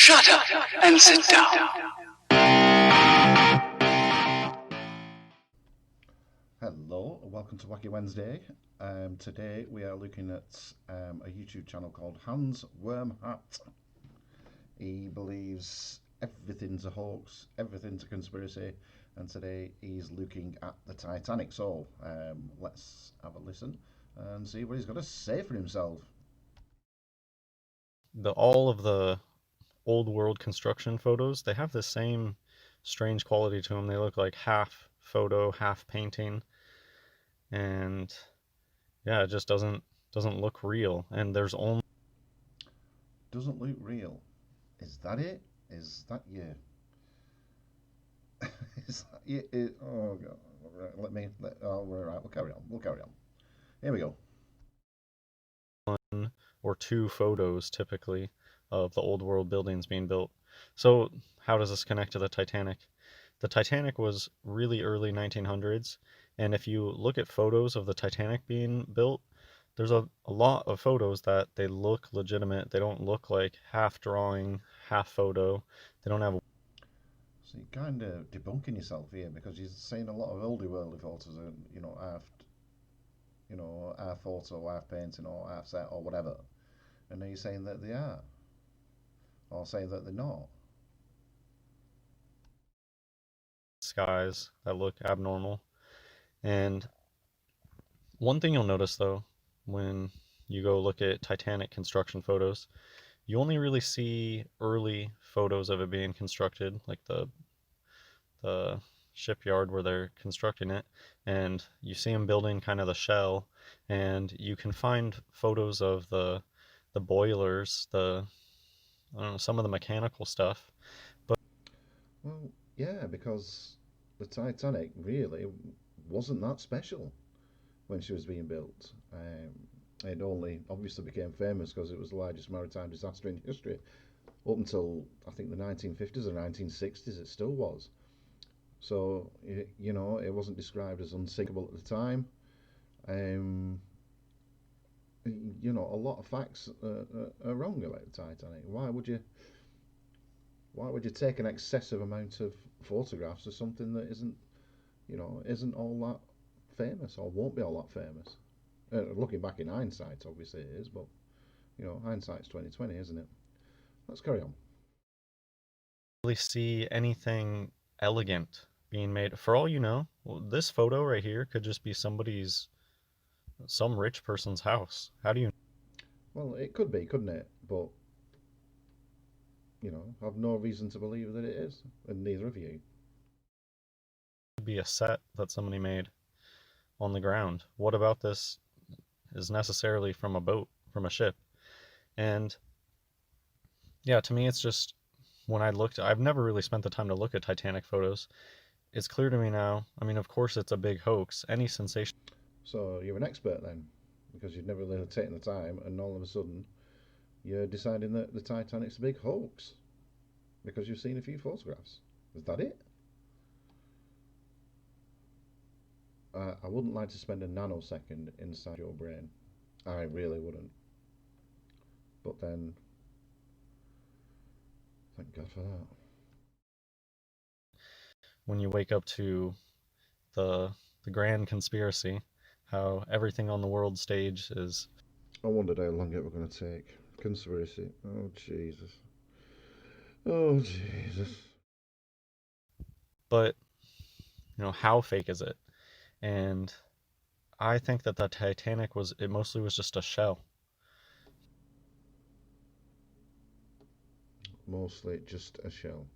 Shut up and sit down. Hello, welcome to Wacky Wednesday. Today we are looking at a YouTube channel called Hans Wormhat. He believes everything's a hoax, everything's a conspiracy, and today he's looking at the Titanic. So let's have a listen and see what he's got to say for himself. All of the old world construction photos, they have the same strange quality to them. They look like half photo, half painting, and yeah, it just doesn't look real. And there's only Doesn't look real. Is that it? Is that you? Is that you? Oh God! We're right. We'll carry on. Here we go. one or two photos typically of the old world buildings being built. So how does this connect to the Titanic? The Titanic was really early 1900s, and if you look at photos of the Titanic being built, there's a lot of photos that they look legitimate. They don't look like half drawing, half photo. They don't have. So you're kind of debunking yourself here because you're saying a lot of oldie worldly photos are, half photo, half painting, or half set, or whatever, and then you're saying that they are, or saying that they're not. Skies that look abnormal. And one thing you'll notice though, when you go look at Titanic construction photos, you only really see early photos of it being constructed, like the shipyard where they're constructing it, and you see them building kind of the shell, and you can find photos of the boilers, I don't know, some of the mechanical stuff. But Well, yeah, because the Titanic really wasn't that special when she was being built. It only obviously became famous because it was the largest maritime disaster in history. Up until I think the 1950s or 1960s, it still was. So it wasn't described as unsinkable at the time. Um, a lot of facts are wrong about the Titanic. Why would you take an excessive amount of photographs of something that isn't all that famous or won't be all that famous? Looking back in hindsight, obviously it is, but hindsight's 2020, isn't it? Let's carry on. really see anything elegant being made. For all you know, this photo right here could just be some rich person's house. How do you Well, it could be, couldn't it? But I've no reason to believe that it is, and neither of you. be a set that somebody made on the ground? What about this is necessarily from a boat, from a ship? And yeah, to me, it's just when I've never really spent the time to look at Titanic photos. It's clear to me now. I mean, of course, it's a big hoax. Any sensation. So you're an expert then, because you've never really taken the time, and all of a sudden you're deciding that the Titanic's a big hoax because you've seen a few photographs. Is that it? I wouldn't like to spend a nanosecond inside your brain. I really wouldn't. But then, thank God for that. When you wake up to the grand conspiracy, how everything on the world stage is. I wondered how long it were going to take. Conspiracy. Oh, Jesus. Oh, Jesus. But how fake is it? And I think that the Titanic mostly was just a shell. Mostly just a shell.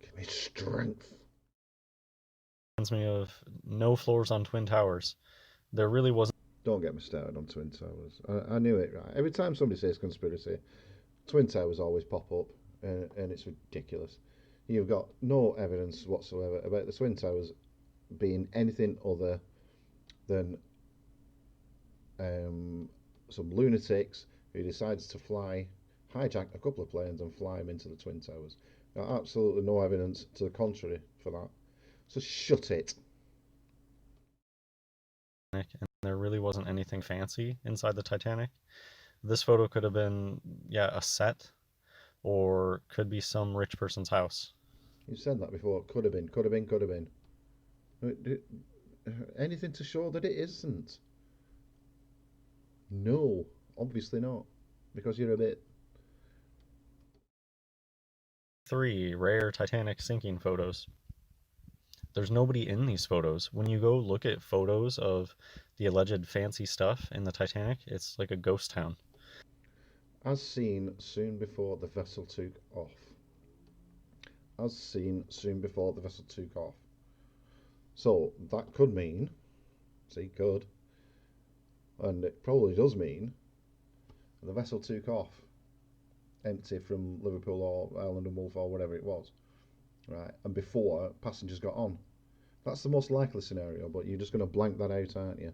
Give me strength. Reminds me of no floors on Twin Towers. There really wasn't. Don't get me started on Twin Towers. I knew it, right? Every time somebody says conspiracy, Twin Towers always pop up, and it's ridiculous. You've got no evidence whatsoever about the Twin Towers being anything other than some lunatics who decides to hijack a couple of planes and fly them into the Twin Towers. Now, absolutely no evidence to the contrary for that. So shut it. And there really wasn't anything fancy inside the Titanic. This photo could have been, yeah, a set or could be some rich person's house. You said that before. Could have been, could have been, could have been. Anything to show that it isn't? No, obviously not. Because you're a bit. 3. Rare Titanic sinking photos. There's nobody in these photos. When you go look at photos of the alleged fancy stuff in the Titanic, it's like a ghost town. As seen soon before the vessel took off. As seen soon before the vessel took off. So that could mean, see, could, and it probably does mean, the vessel took off empty from Liverpool or Island and Wolf or whatever it was, right? And before passengers got on. That's the most likely scenario, but you're just going to blank that out, aren't you?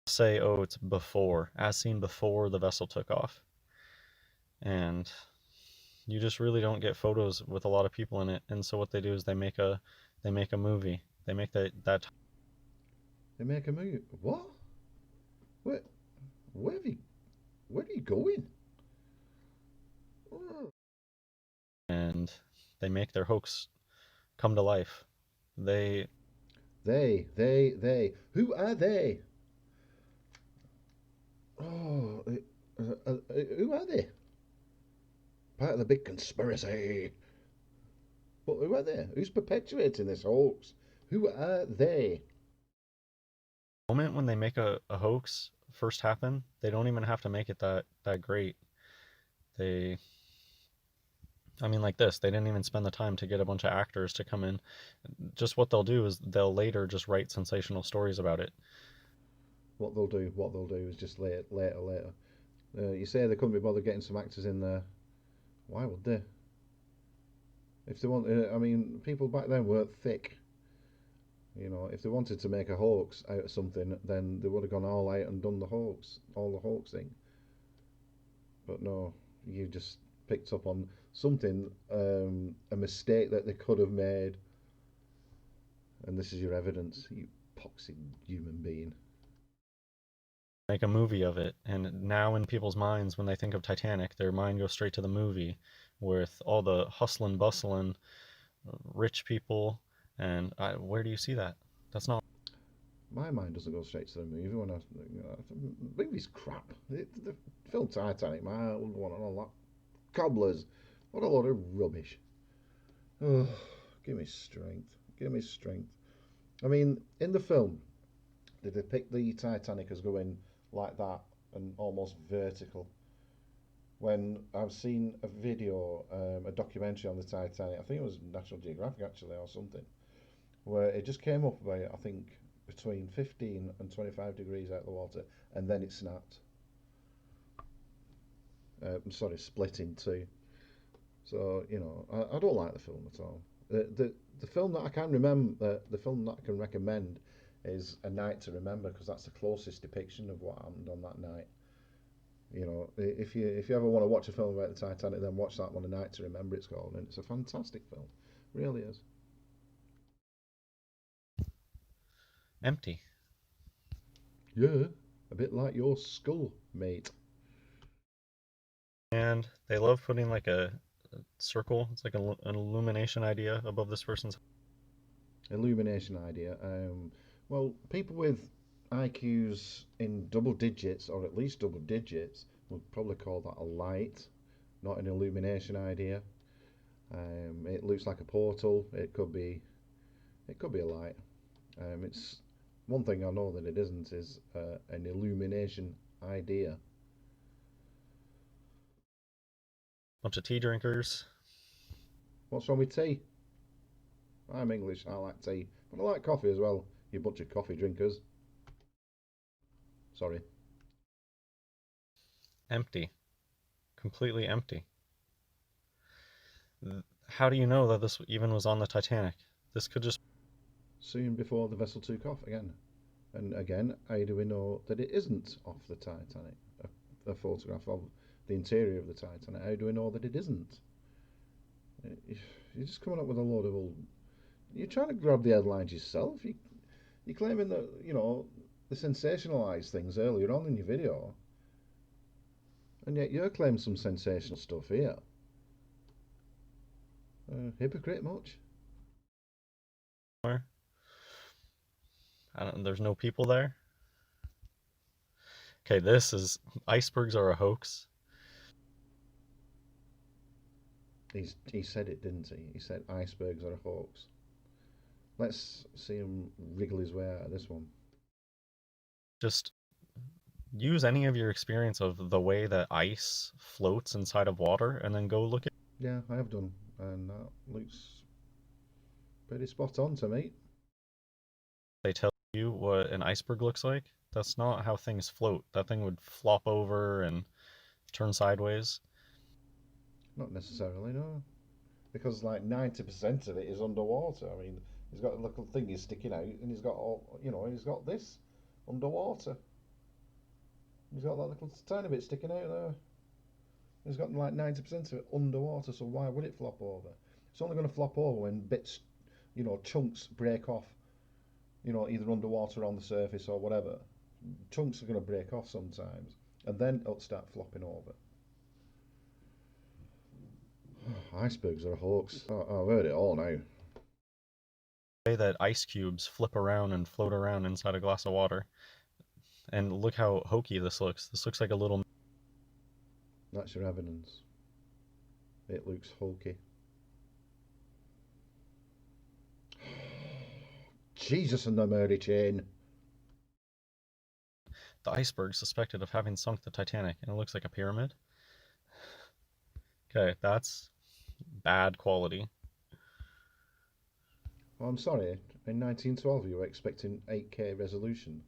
Say, oh, it's before, as seen before the vessel took off. And you just really don't get photos with a lot of people in it. And so what they do is they make a movie. They make that They make a movie. What? Where? Where have you? Where are you going? and they make their hoax come to life. They They. Who are they? Oh, who are they? Part of the big conspiracy. But who are they? Who's perpetuating this hoax? Who are they? moment when they make a hoax first happen, they don't even have to make it that great. They I mean, like this, they didn't even spend the time to get a bunch of actors to come in. Just what they'll do is they'll later just write sensational stories about it. What they'll do is just later. You say they couldn't be bothered getting some actors in there. Why would they? If they want, I mean, people back then weren't thick. You know, if they wanted to make a hoax out of something, then they would have gone all out and done all the hoaxing. But no, you just picked up on something, a mistake that they could have made, and this is your evidence, you poxy human being. Make a movie of it, and now in people's minds, when they think of Titanic, their mind goes straight to the movie with all the hustling, bustling, rich people. And where do you see that? That's not. My mind doesn't go straight to the movie when movie's crap. The film Titanic, man, I wouldn't want all that. Cobblers, what a load of rubbish. Oh, give me strength. Give me strength. I mean, in the film, they depict the Titanic as going like that and almost vertical. When I've seen a video, a documentary on the Titanic, I think it was National Geographic actually or something, where it just came up about, I think, between 15 and 25 degrees out of the water, and then it snapped. Sorry, split in two. So you know, I don't like the film at all. The film that I can remember, the film that I can recommend is A Night to Remember, because that's the closest depiction of what happened on that night. You know, if you ever want to watch a film about the Titanic, then watch that one, A Night to Remember. It's called, and it's a fantastic film, really is. Empty. Yeah, a bit like your skull, mate. And they love putting like a circle. It's like an illumination idea above this person's. Illumination idea. Well, people with IQs in double digits, or at least double digits, would probably call that a light, not an illumination idea. It looks like a portal. It could be a light. It's one thing I know that it isn't is an illumination idea. Bunch of tea drinkers. What's wrong with tea? I'm English. I like tea, but I like coffee as well. You bunch of coffee drinkers. Sorry. Empty. Completely empty. How do you know that this even was on the Titanic? This could just. Soon before the vessel took off again. And again, how do we know that it isn't off the Titanic? A photograph of the interior of the Titanic. How do we know that it isn't? You're just coming up with a load of old. You're trying to grab the headlines yourself. You're claiming that, you know, the sensationalised things earlier on in your video. And yet you're claiming some sensational stuff here. Hypocrite much? There's no people there. Okay, this is icebergs are a hoax. He said it, didn't he? He said icebergs are a hoax. Let's see him wriggle his way out of this one. Just use any of your experience of the way that ice floats inside of water and then go look at. Yeah, I have done, and that looks pretty spot on to me. They tell you what an iceberg looks like. That's not how things float. That thing would flop over and turn sideways. Not necessarily, no. Because like 90% of it is underwater. I mean, he's got a little thing he's sticking out, and he's got all, he's got this underwater. He's got that little tiny bit sticking out there. He's got like 90% of it underwater, so why would it flop over? It's only going to flop over when bits, chunks break off, either underwater or on the surface or whatever. Chunks are going to break off sometimes, and then it'll start flopping over. Icebergs are a hoax. I've heard it all now. The way that ice cubes flip around and float around inside a glass of water. And look how hokey this looks. This looks like a little. That's your evidence. It looks hokey. Jesus and the Mary chain. The iceberg suspected of having sunk the Titanic, and it looks like a pyramid. Okay, that's bad quality. Oh, I'm sorry. In 1912, you were expecting 8K resolution.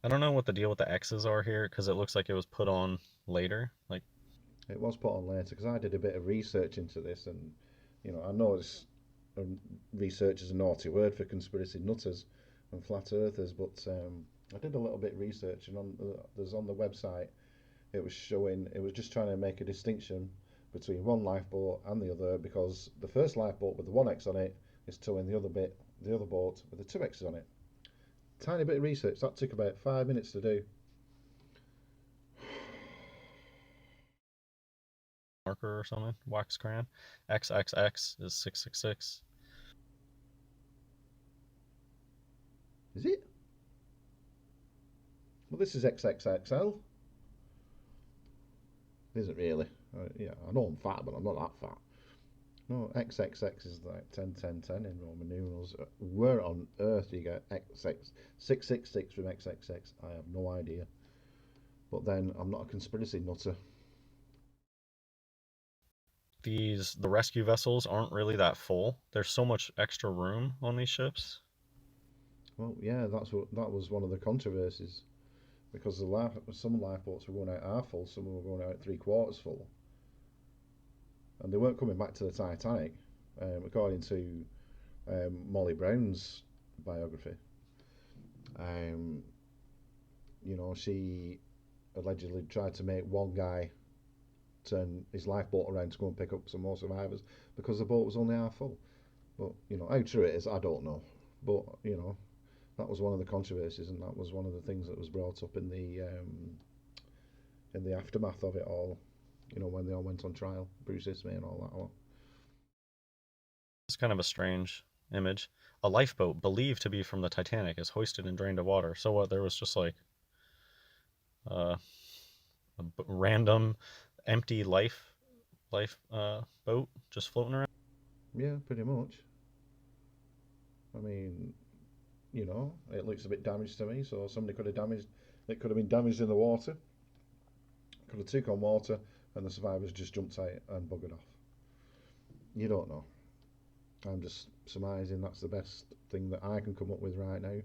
I don't know what the deal with the X's are here, because it looks like it was put on later. Like, It was put on later because I did a bit of research into this, and I know it's research is a naughty word for conspiracy nutters and flat earthers, but I did a little bit of research, and there's on the website it was showing it was just trying to make a distinction between one lifeboat and the other, because the first lifeboat with the 1X on it is towing the other boat with the 2X's on it. Tiny bit of research that took about 5 minutes to do. marker or something, wax crayon. XXX is 666. Is it? Well, this is XXXL. Is it really? Yeah, I know I'm fat, but I'm not that fat. No, XXX is like 10, 10, 10 in Roman numerals. Where on earth do you get XX 666 from XXX? I have no idea. But then I'm not a conspiracy nutter. The rescue vessels aren't really that full. There's so much extra room on these ships. Well, yeah, that was one of the controversies, because some lifeboats were going out half full, some were going out 3/4 full, and they weren't coming back to the Titanic, according to Molly Brown's biography. Um, she allegedly tried to make one guy turn his lifeboat around to go and pick up some more survivors because the boat was only half full. But how true it is, I don't know. But that was one of the controversies, and that was one of the things that was brought up in the aftermath of it all. When they all went on trial, Bruce Ismay and all that lot. It's kind of a strange image. A lifeboat believed to be from the Titanic is hoisted and drained to water. So what? There was just like a random empty life boat just floating around. Yeah, pretty much. I mean, it looks a bit damaged to me. So somebody could have damaged. It could have been damaged in the water. Could have took on water, and the survivors just jumped out and buggered off. You don't know. I'm just surmising that's the best thing that I can come up with right now.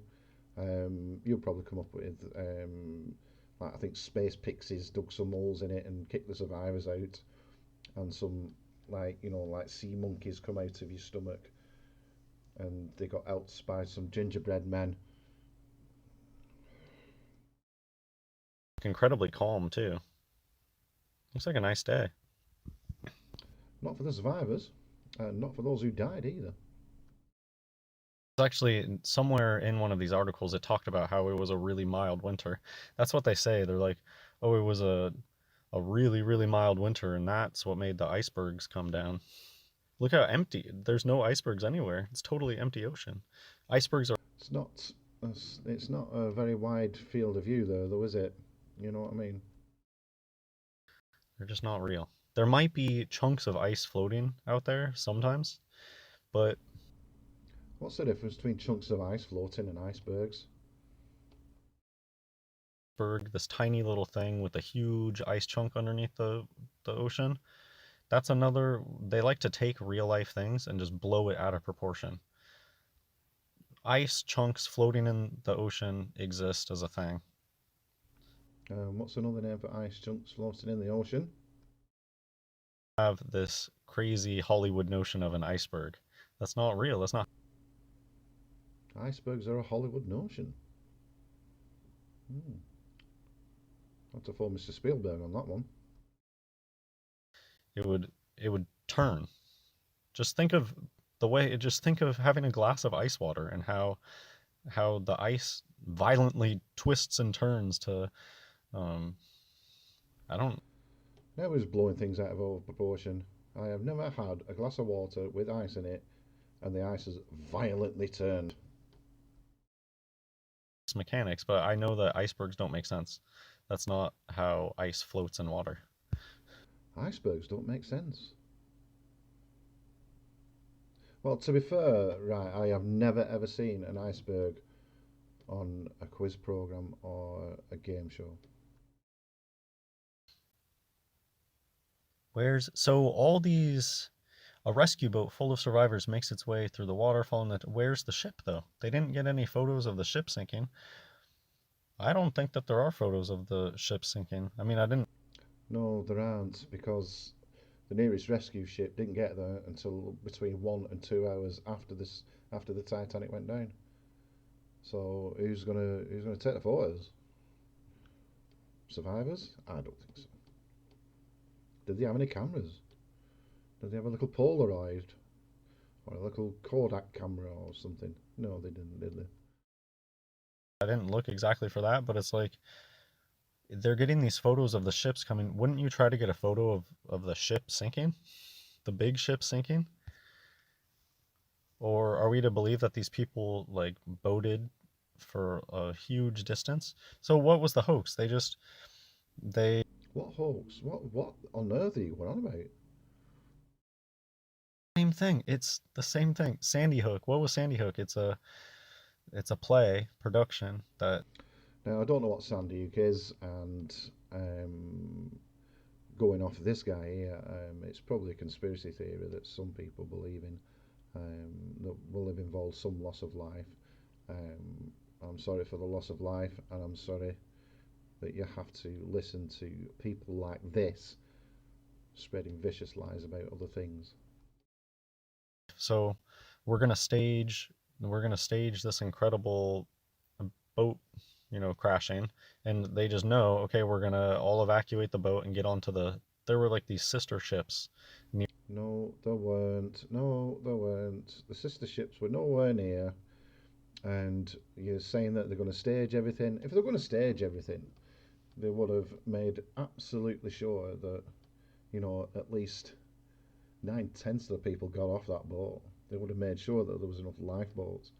You'll probably come up with, like I think Space Pixies dug some holes in it and kicked the survivors out, and some like sea monkeys come out of your stomach, and they got helped by some gingerbread men. Incredibly calm too. Looks like a nice day. Not for the survivors, and not for those who died either. Actually, somewhere in one of these articles, it talked about how it was a really mild winter. That's what they say. They're like, oh, it was a really, really mild winter, and that's what made the icebergs come down. Look how empty. There's no icebergs anywhere. It's totally empty ocean. Icebergs are It's not. It's not a very wide field of view, though, is it? You know what I mean? they're just not real. There might be chunks of ice floating out there sometimes, but What's the difference between chunks of ice floating and icebergs? this tiny little thing with a huge ice chunk underneath the ocean, that's another. They like to take real life things and just blow it out of proportion. Ice chunks floating in the ocean exist as a thing. What's another name for ice chunks floating in the ocean? Have this crazy Hollywood notion of an iceberg. That's not real. That's not. Icebergs are a Hollywood notion. Hmm. I'll have to phone Mr. Spielberg on that one. It would turn. Just think of the way. Just think of having a glass of ice water and how the ice violently twists and turns to. Um, I don't. Now he's blowing things out of proportion. I have never had a glass of water with ice in it and the ice has violently turned. Mechanics, but I know that icebergs don't make sense. That's not how ice floats in water. Icebergs don't make sense. Well, to be fair, right, I have never ever seen an iceberg on a quiz program or a game show. So all these a rescue boat full of survivors makes its way through the water, following the. Where's the ship though? They didn't get any photos of the ship sinking. I don't think that there are photos of the ship sinking. I mean, I didn't. No, there aren't because the nearest rescue ship didn't get there until between 1 and 2 hours after the Titanic went down. So who's gonna take the photos? Survivors? I don't think so. Did they have any cameras? Did they have a little Polaroid or a little Kodak camera or something? No, they didn't, did they? I didn't look exactly for that, but it's like they're getting these photos of the ships coming. Wouldn't you try to get a photo of the ship sinking, the big ship sinking? Or are we to believe that these people like boated for a huge distance? So what was the hoax? They What hoax? What on earth are you going on about? same thing. It's the same thing. Sandy Hook. What was Sandy Hook? It's a play production that. Now I don't know what Sandy Hook is, and um, going off of this guy here, it's probably a conspiracy theory that some people believe in that will have involved some loss of life. Um, I'm sorry for the loss of life, and I'm sorry that you have to listen to people like this spreading vicious lies about other things. So we're gonna stage this incredible boat, crashing, and they just know, okay, we're gonna all evacuate the boat and get onto the. There were like these sister ships. No, there weren't. No, there weren't. The sister ships were nowhere near. And you're saying that they're going to stage everything. If they're going to stage everything, they would have made absolutely sure that, at least 9/10 of the people got off that boat. They would have made sure that there was enough lifeboats.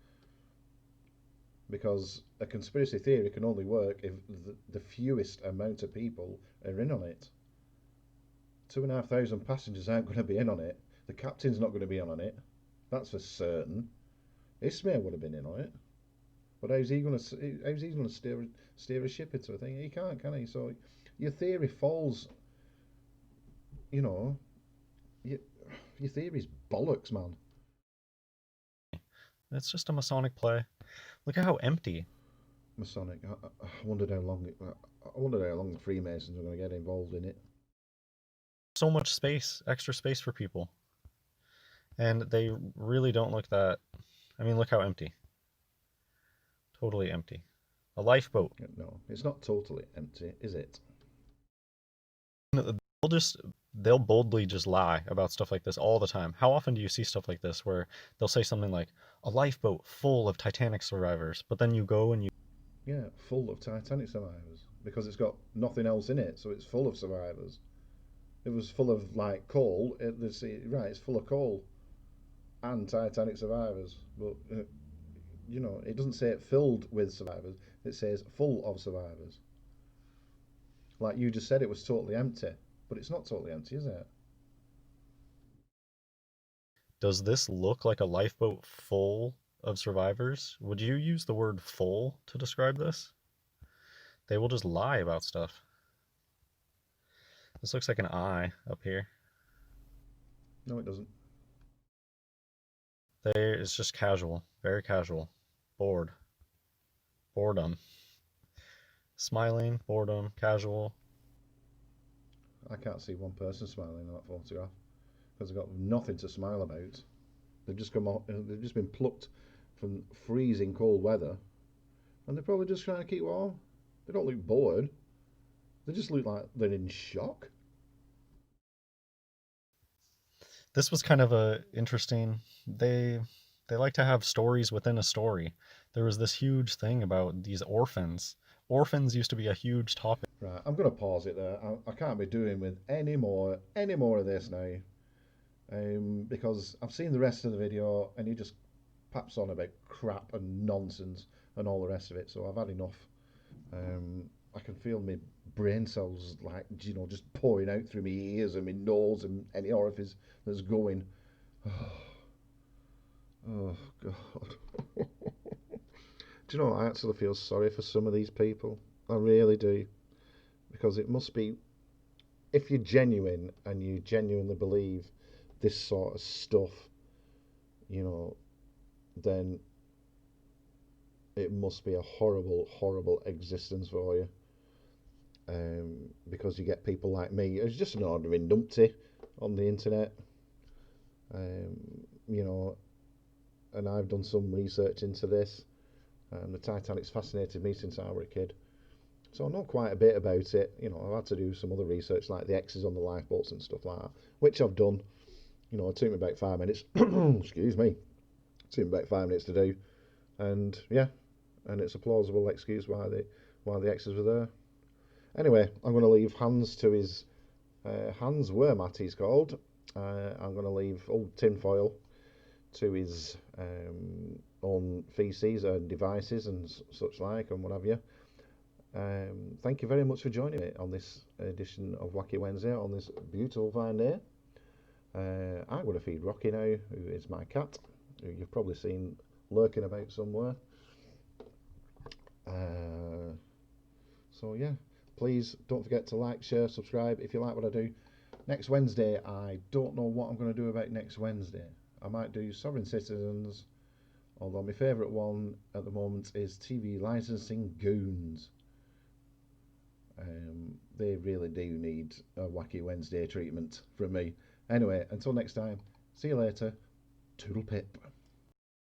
Because a conspiracy theory can only work if the fewest amount of people are in on it. 2,500 passengers aren't going to be in on it. The captain's not going to be in on it. That's for certain. Ismay would have been in on it. But how's he going to steer a ship into a thing? He can't, can he? So your theory falls. You know, your, your theory's bollocks, man. It's just a Masonic play. Look at how empty. Masonic. I wondered how long. I wondered how long the Freemasons were going to get involved in it. So much space, extra space for people, and they really don't look that. I mean, look how empty. Totally empty. A lifeboat. No, it's not totally empty, is it? They'll just they'll boldly just lie about stuff like this all the time. How often do you see stuff like this where they'll say something like a lifeboat full of Titanic survivors, but then you go and you Yeah, full of Titanic survivors because it's got nothing else in it, so it's full of survivors. It was full of like coal. Right, it's full of coal and Titanic survivors, but it doesn't say it filled with survivors. It says full of survivors. Like you just said, it was totally empty, but it's not totally empty, is it? does this look like a lifeboat full of survivors? Would you use the word full to describe this? They will just lie about stuff. This looks like an eye up here. No, it doesn't. There, it's just casual, very casual. Bored. Boredom. Smiling, boredom, casual. I can't see one person smiling in that photograph because they've got nothing to smile about. They've just come off, they've just been plucked from freezing cold weather, and they're probably just trying to keep warm. They don't look bored. They just look like they're in shock. This was kind of a interesting. They like to have stories within a story. There was this huge thing about these orphans. Orphans used to be a huge topic. Right, I'm going to pause it there. I can't be doing with any more of this now, because I've seen the rest of the video and he just paps on about crap and nonsense and all the rest of it. So I've had enough. I can feel my brain cells like just pouring out through my ears and my nose and any orifice that's going. Oh God. Do you know what? I actually feel sorry for some of these people. I really do. Because it must be, if you're genuine and you genuinely believe this sort of stuff, you know, then it must be a horrible, horrible existence for you. Because you get people like me, it's just an ordinary numpty on the internet, um, you know, and I've done some research into this. The Titanic's fascinated me since I was a kid. So I know quite a bit about it. I've had to do some other research like the X's on the lifeboats and stuff like that, which I've done. It took me about 5 minutes. Excuse me. It took me about 5 minutes to do, and yeah, and it's a plausible excuse why the X's were there. Anyway, I'm going to leave Hans to his Hans Wermat, he's called. I'm going to leave old tinfoil to his own feces and devices and such like and what have you. Thank you very much for joining me on this edition of Wacky Wednesday on this beautiful fine day. I'm going to feed Rocky now, who is my cat, who you've probably seen lurking about somewhere. So yeah, please don't forget to like, share, subscribe if you like what I do. Next Wednesday, I don't know what I'm going to do about next Wednesday. I might do Sovereign Citizens, although my favourite one at the moment is TV licensing goons. They really do need a Wacky Wednesday treatment from me. Anyway, until next time, see you later. Toodle pip.